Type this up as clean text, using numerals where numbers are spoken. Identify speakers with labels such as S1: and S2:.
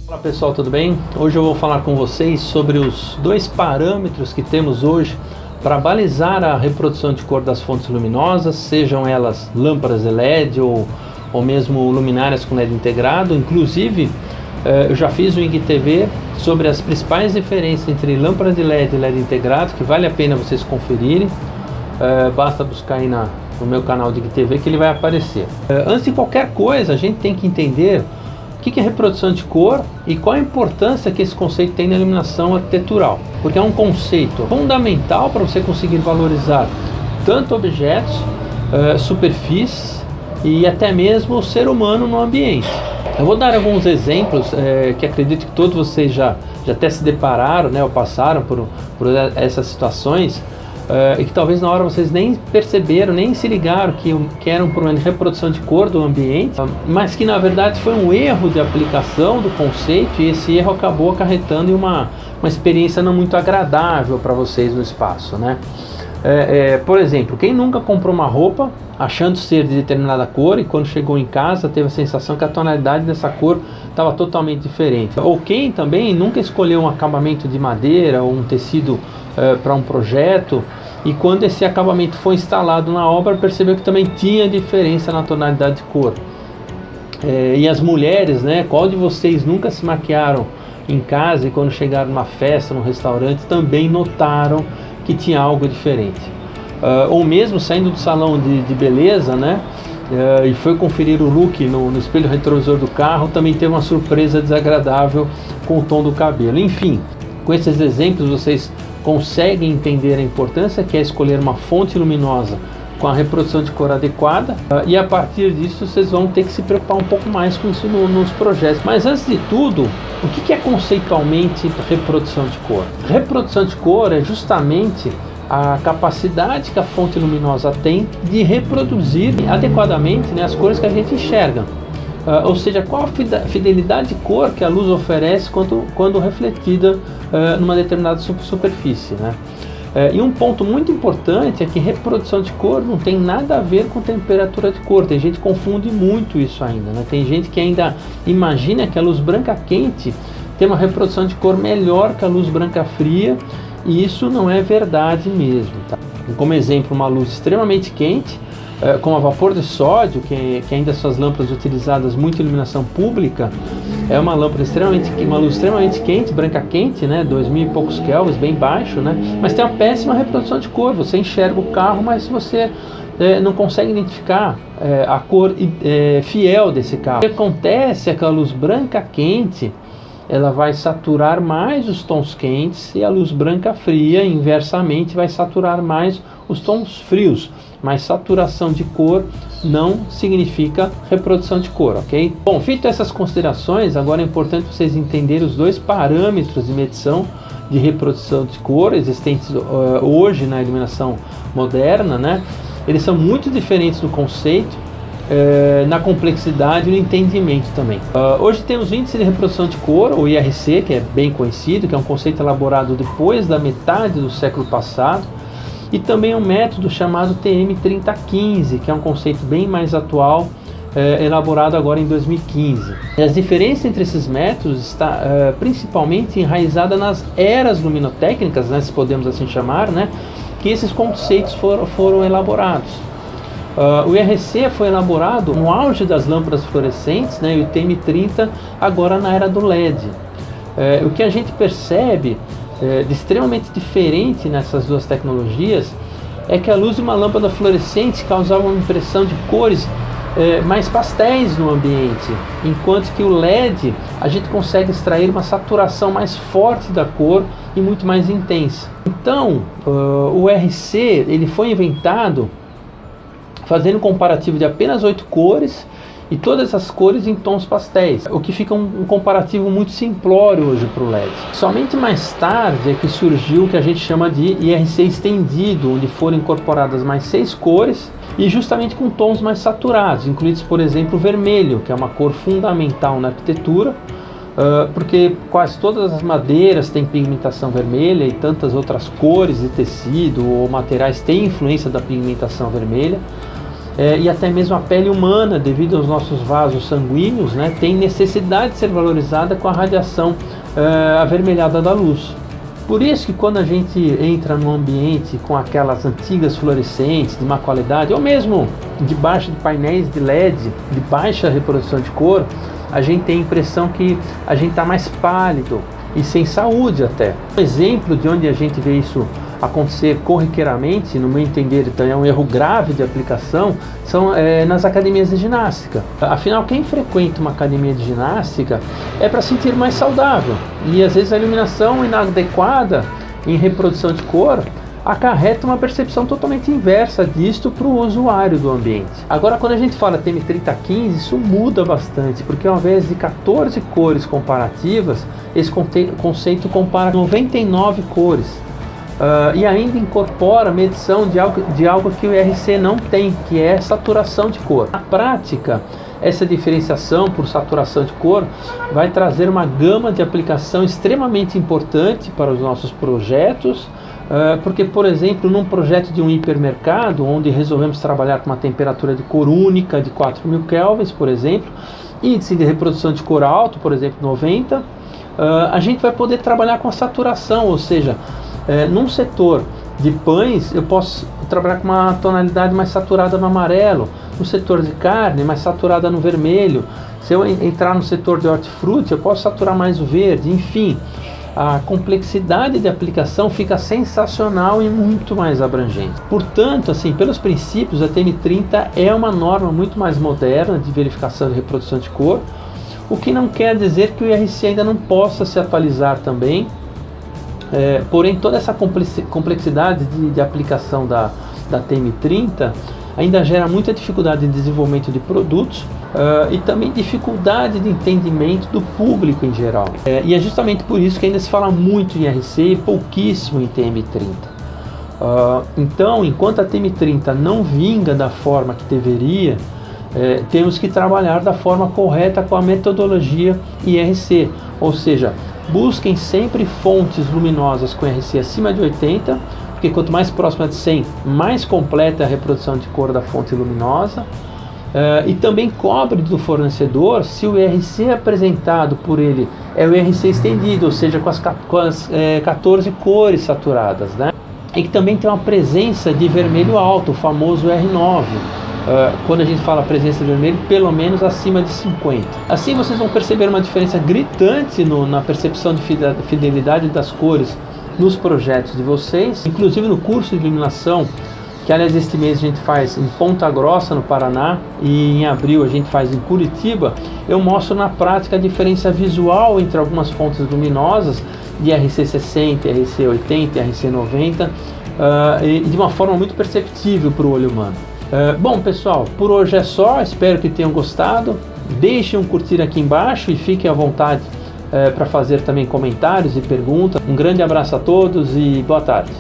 S1: Olá pessoal, tudo bem? Hoje eu vou falar com vocês sobre os dois parâmetros que temos hoje para balizar a reprodução de cor das fontes luminosas, sejam elas lâmpadas de LED ou mesmo luminárias com LED integrado. Inclusive, eu já fiz um IGTV sobre as principais diferenças entre lâmpadas de LED e LED integrado, que vale a pena vocês conferirem. Basta buscar aí no meu canal de IGTV que ele vai aparecer. Antes de qualquer coisa, a gente tem que entender o que é reprodução de cor e qual a importância que esse conceito tem na iluminação arquitetural, porque é um conceito fundamental para você conseguir valorizar tanto objetos, superfícies e até mesmo o ser humano no ambiente. Eu vou dar alguns exemplos que acredito que todos vocês já até se depararam, né, ou passaram por essas situações, e que talvez na hora vocês nem perceberam, nem se ligaram que era um problema de reprodução de cor do ambiente, mas que na verdade foi um erro de aplicação do conceito, e esse erro acabou acarretando em uma experiência não muito agradável para vocês no espaço, né? Por exemplo, quem nunca comprou uma roupa achando ser de determinada cor e quando chegou em casa teve a sensação que a tonalidade dessa cor estava totalmente diferente? Ou quem também nunca escolheu um acabamento de madeira ou um tecido para um projeto e quando esse acabamento foi instalado na obra percebeu que também tinha diferença na tonalidade de cor? E as mulheres, né? Qual de vocês nunca se maquiaram em casa e quando chegaram numa festa, num restaurante, também notaram que tinha algo diferente? Ou mesmo saindo do salão de beleza, né? E foi conferir o look no espelho retrovisor do carro, também teve uma surpresa desagradável com o tom do cabelo. Enfim, com esses exemplos vocês conseguem entender a importância que é escolher uma fonte luminosa com a reprodução de cor adequada, e a partir disso vocês vão ter que se preocupar um pouco mais com isso nos projetos. Mas antes de tudo, o que é conceitualmente reprodução de cor? Reprodução de cor é justamente a capacidade que a fonte luminosa tem de reproduzir adequadamente, né, as cores que a gente enxerga. Ou seja, qual a fidelidade de cor que a luz oferece quando refletida numa determinada superfície, né? E um ponto muito importante é que reprodução de cor não tem nada a ver com temperatura de cor. Tem gente que confunde muito isso ainda, né? Tem gente que ainda imagina que a luz branca quente tem uma reprodução de cor melhor que a luz branca fria, e isso não é verdade mesmo, tá? Como exemplo, uma luz extremamente quente, como a vapor de sódio, que ainda são as lâmpadas utilizadas muito em iluminação pública, é uma luz extremamente quente, branca quente, né, 2000 e poucos kelvins, bem baixo, né, mas tem uma péssima reprodução de cor. Você enxerga o carro, mas você não consegue identificar a cor fiel desse carro. O que acontece é que a luz branca quente ela vai saturar mais os tons quentes, e a luz branca fria, inversamente, vai saturar mais os tons frios. Mas saturação de cor não significa reprodução de cor, ok? Bom, feito essas considerações, agora é importante vocês entenderem os dois parâmetros de medição de reprodução de cor existentes hoje na iluminação moderna, né? Eles são muito diferentes no conceito, na complexidade e no entendimento também. Hoje temos o índice de reprodução de cor, o IRC, que é bem conhecido, que é um conceito elaborado depois da metade do século passado, e também um método chamado TM3015, que é um conceito bem mais atual, elaborado agora em 2015. E as diferenças entre esses métodos está principalmente enraizada nas eras luminotécnicas, né, se podemos assim chamar, né, que esses conceitos foram elaborados. O IRC foi elaborado no auge das lâmpadas fluorescentes, né, e o TM30 agora na era do LED. O que a gente percebe de extremamente diferente nessas duas tecnologias é que a luz de uma lâmpada fluorescente causava uma impressão de cores mais pastéis no ambiente, enquanto que o LED a gente consegue extrair uma saturação mais forte da cor e muito mais intensa. Então, o IRC ele foi inventado fazendo um comparativo de apenas 8 cores e todas as cores em tons pastéis, o que fica um comparativo muito simplório hoje para o LED. Somente mais tarde é que surgiu o que a gente chama de IRC estendido, onde foram incorporadas mais 6 cores e justamente com tons mais saturados, incluídos, por exemplo, o vermelho, que é uma cor fundamental na arquitetura, porque quase todas as madeiras têm pigmentação vermelha e tantas outras cores de tecido ou materiais têm influência da pigmentação vermelha. e até mesmo a pele humana, devido aos nossos vasos sanguíneos, né, tem necessidade de ser valorizada com a radiação avermelhada da luz. Por isso que quando a gente entra num ambiente com aquelas antigas fluorescentes de má qualidade, ou mesmo debaixo de painéis de LED de baixa reprodução de cor, a gente tem a impressão que a gente está mais pálido e sem saúde até. Um exemplo de onde a gente vê isso acontecer corriqueiramente, no meu entender, então é um erro grave de aplicação, são nas academias de ginástica. Afinal, quem frequenta uma academia de ginástica é para se sentir mais saudável, e às vezes a iluminação inadequada em reprodução de cor acarreta uma percepção totalmente inversa disto para o usuário do ambiente. Agora, quando a gente fala TM3015, isso muda bastante, porque ao invés de 14 cores comparativas, esse conceito compara 99 cores. E ainda incorpora medição de algo que o IRC não tem, que é saturação de cor. Na prática, essa diferenciação por saturação de cor vai trazer uma gama de aplicação extremamente importante para os nossos projetos, porque, por exemplo, num projeto de um hipermercado, onde resolvemos trabalhar com uma temperatura de cor única de 4000 kelvins, por exemplo, índice de reprodução de cor alto, por exemplo, 90, a gente vai poder trabalhar com a saturação, ou seja, num setor de pães eu posso trabalhar com uma tonalidade mais saturada no amarelo, no setor de carne mais saturada no vermelho, se eu entrar no setor de hortifruti eu posso saturar mais o verde, enfim, a complexidade de aplicação fica sensacional e muito mais abrangente. Portanto, assim, pelos princípios, a TM30 é uma norma muito mais moderna de verificação de reprodução de cor, o que não quer dizer que o IRC ainda não possa se atualizar também. Porém, toda essa complexidade de aplicação da TM30 ainda gera muita dificuldade em desenvolvimento de produtos e também dificuldade de entendimento do público em geral. E é justamente por isso que ainda se fala muito em IRC e pouquíssimo em TM30. Então, enquanto a TM30 não vinga da forma que deveria, temos que trabalhar da forma correta com a metodologia IRC, ou seja, busquem sempre fontes luminosas com IRC acima de 80, porque quanto mais próxima de 100, mais completa é a reprodução de cor da fonte luminosa. E também cobre do fornecedor se o IRC apresentado por ele é o IRC estendido, ou seja, com as 14 cores saturadas, né? E que também tem uma presença de vermelho alto, o famoso R9. Quando a gente fala presença de vermelho, pelo menos acima de 50. Assim vocês vão perceber uma diferença gritante na percepção de fidelidade das cores nos projetos de vocês, inclusive no curso de iluminação, que aliás este mês a gente faz em Ponta Grossa, no Paraná, e em abril a gente faz em Curitiba. Eu mostro na prática a diferença visual entre algumas fontes luminosas de RC60, RC80, RC90, e de uma forma muito perceptível para o olho humano. Bom, pessoal, por hoje é só, espero que tenham gostado. Deixem um curtir aqui embaixo e fiquem à vontade para fazer também comentários e perguntas. Um grande abraço a todos e boa tarde.